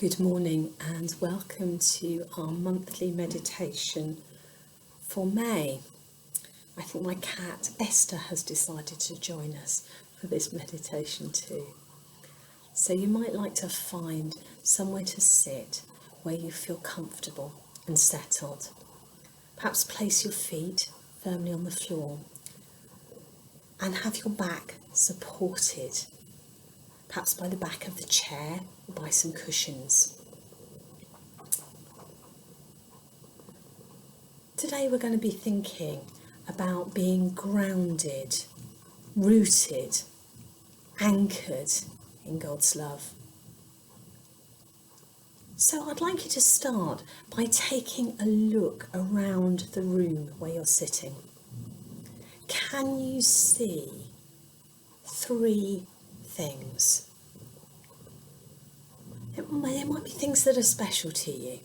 Good morning and welcome to our monthly meditation for May. I think my cat Esther has decided to join us for this meditation too. So you might like to find somewhere to sit where you feel comfortable and settled. Perhaps place your feet firmly on the floor and have your back supported, perhaps by the back of the chair or by some cushions. Today we're going to be thinking about being grounded, rooted, anchored in God's love. So I'd like you to start by taking a look around the room where you're sitting. Can you see 3 things? There might be things that are special to you.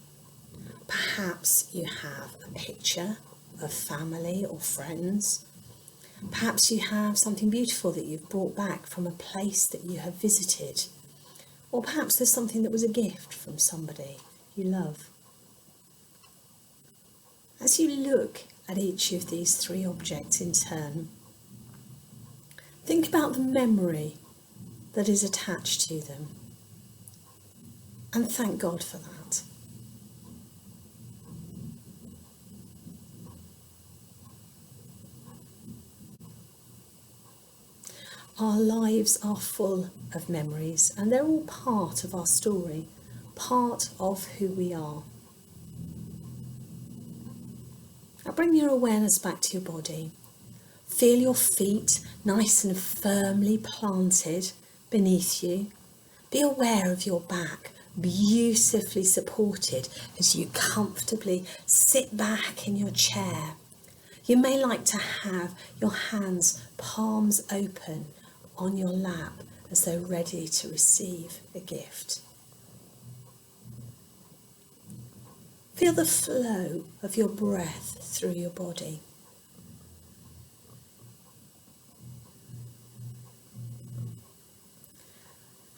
Perhaps you have a picture of family or friends. Perhaps you have something beautiful that you've brought back from a place that you have visited. Or perhaps there's something that was a gift from somebody you love. As you look at each of these 3 objects in turn, think about the memory that is attached to them and thank God for that. Our lives are full of memories and they're all part of our story, part of who we are. Now bring your awareness back to your body. Feel your feet nice and firmly planted beneath you. Be aware of your back, beautifully supported as you comfortably sit back in your chair. You may like to have your hands palms open on your lap as though ready to receive a gift. Feel the flow of your breath through your body.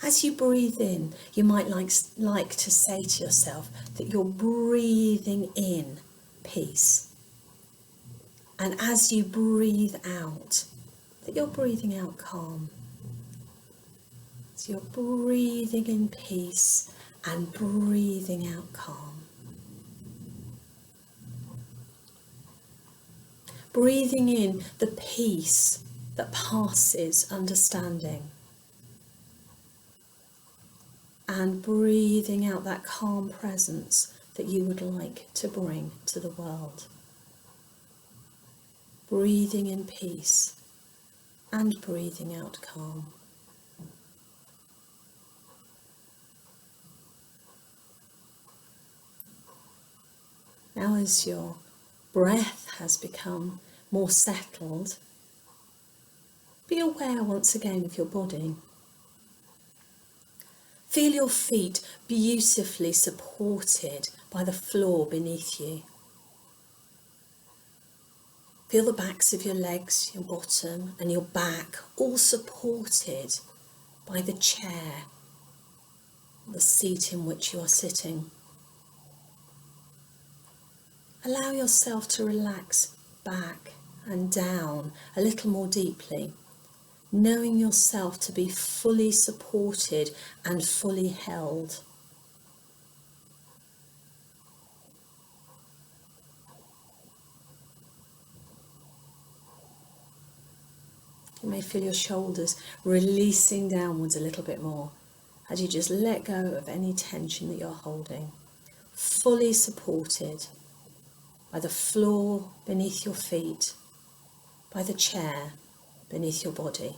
As you breathe in, you might like to say to yourself that you're breathing in peace. And as you breathe out, that you're breathing out calm. So you're breathing in peace and breathing out calm. Breathing in the peace that passes understanding. And breathing out that calm presence that you would like to bring to the world. Breathing in peace and breathing out calm. Now as your breath has become more settled, be aware once again of your body. Feel your feet beautifully supported by the floor beneath you. Feel the backs of your legs, your bottom and your back all supported by the chair, the seat in which you are sitting. Allow yourself to relax back and down a little more deeply, knowing yourself to be fully supported and fully held. You may feel your shoulders releasing downwards a little bit more as you just let go of any tension that you're holding. Fully supported by the floor beneath your feet, by the chair beneath your body.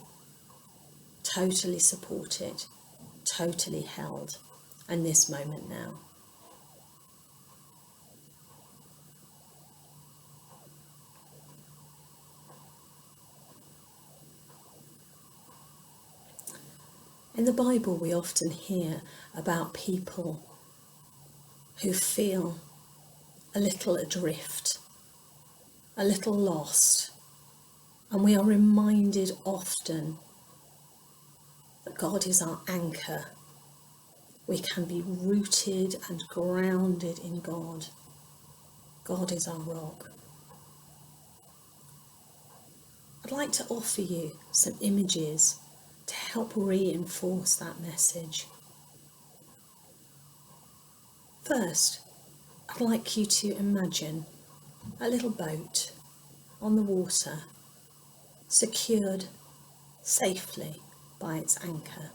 Totally supported, totally held in this moment now. In the Bible, we often hear about people who feel a little adrift, a little lost, and we are reminded often that God is our anchor, We can be rooted and grounded in God. God is our rock. I'd like to offer you some images to help reinforce that message. First, I'd like you to imagine a little boat on the water, secured safely by its anchor.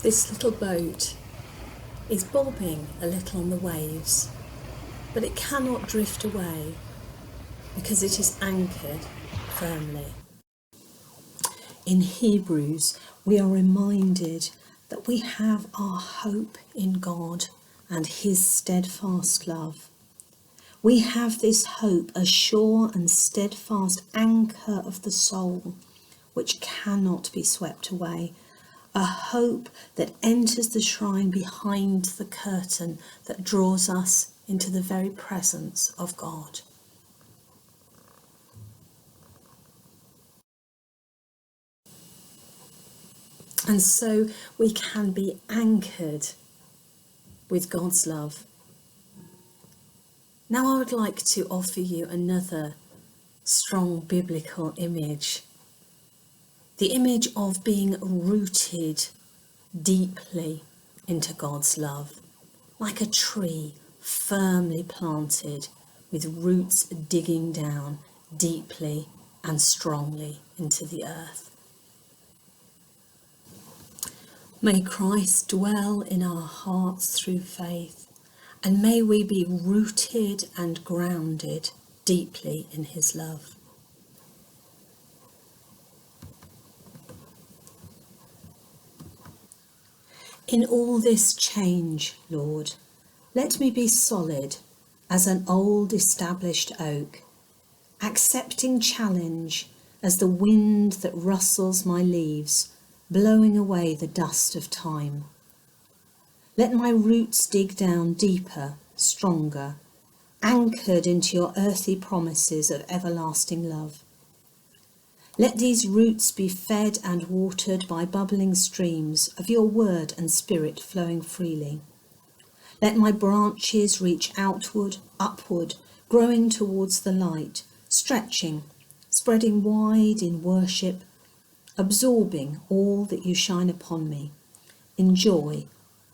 This little boat is bobbing a little on the waves, but it cannot drift away because it is anchored firmly. In Hebrews, we are reminded that we have our hope in God and His steadfast love. We have this hope, a sure and steadfast anchor of the soul, which cannot be swept away. A hope that enters the shrine behind the curtain that draws us into the very presence of God. And so we can be anchored with God's love. Now I would like to offer you another strong biblical image. The image of being rooted deeply into God's love, like a tree firmly planted with roots digging down deeply and strongly into the earth. May Christ dwell in our hearts through faith, and may we be rooted and grounded deeply in His love. In all this change, Lord, let me be solid as an old established oak, accepting challenge as the wind that rustles my leaves, blowing away the dust of time. Let my roots dig down deeper, stronger, anchored into your earthly promises of everlasting love. Let these roots be fed and watered by bubbling streams of your word and spirit flowing freely. Let my branches reach outward, upward, growing towards the light, stretching, spreading wide in worship, absorbing all that you shine upon me, in joy,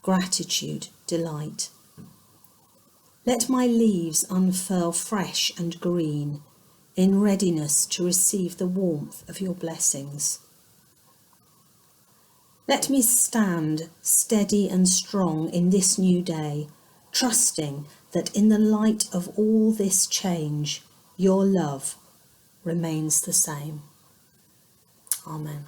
gratitude, delight. Let my leaves unfurl fresh and green, in readiness to receive the warmth of your blessings. Let me stand steady and strong in this new day, trusting that in the light of all this change, your love remains the same. Amen.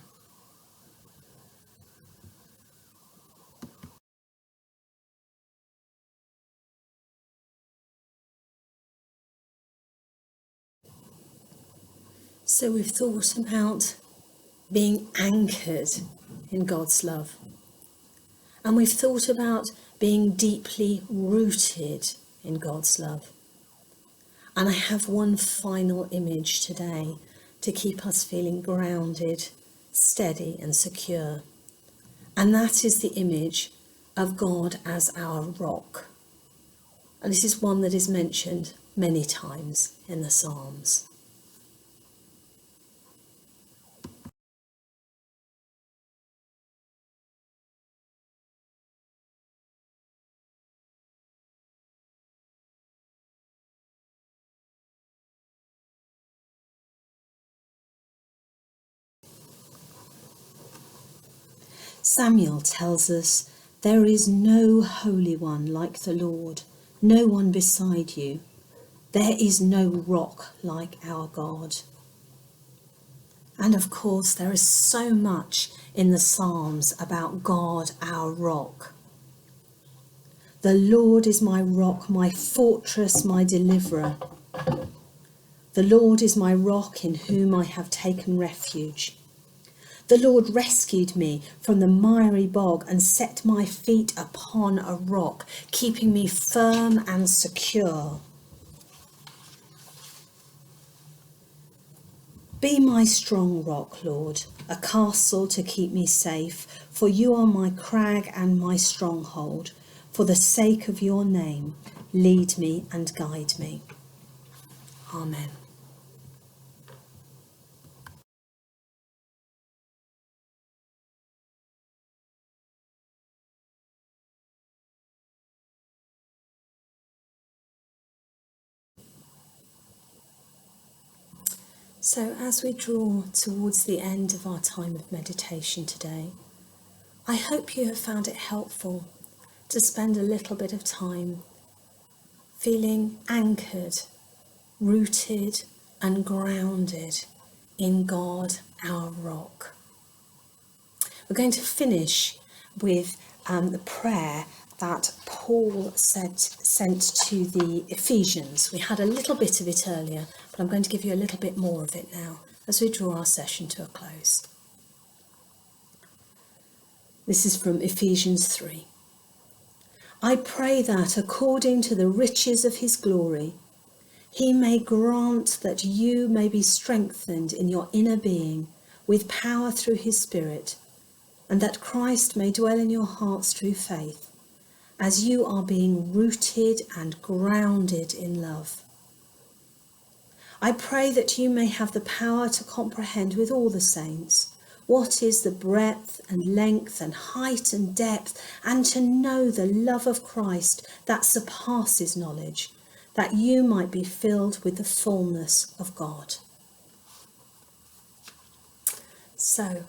So we've thought about being anchored in God's love. And we've thought about being deeply rooted in God's love. And I have one final image today to keep us feeling grounded, steady and secure. And that is the image of God as our rock. And this is one that is mentioned many times in the Psalms. Samuel tells us, "There is no holy one like the Lord, no one beside you. There is no rock like our God." And of course, there is so much in the Psalms about God, our rock. The Lord is my rock, my fortress, my deliverer. The Lord is my rock in whom I have taken refuge. The Lord rescued me from the miry bog and set my feet upon a rock, keeping me firm and secure. Be my strong rock, Lord, a castle to keep me safe, for you are my crag and my stronghold. For the sake of your name, lead me and guide me. Amen. So as we draw towards the end of our time of meditation today, I hope you have found it helpful to spend a little bit of time feeling anchored, rooted and grounded in God, our rock. We're going to finish with the prayer that Paul sent to the Ephesians. We had a little bit of it earlier, but I'm going to give you a little bit more of it now as we draw our session to a close. This is from Ephesians 3. I pray that according to the riches of his glory, he may grant that you may be strengthened in your inner being with power through his Spirit, and that Christ may dwell in your hearts through faith, as you are being rooted and grounded in love. I pray that you may have the power to comprehend with all the saints what is the breadth and length and height and depth, and to know the love of Christ that surpasses knowledge, that you might be filled with the fullness of God. So,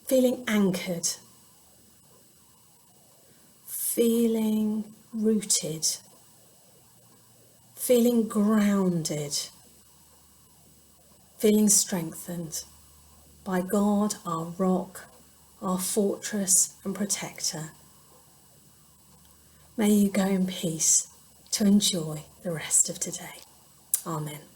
feeling anchored, feeling rooted, feeling grounded, feeling strengthened by God, our rock, our fortress and protector. May you go in peace to enjoy the rest of today. Amen.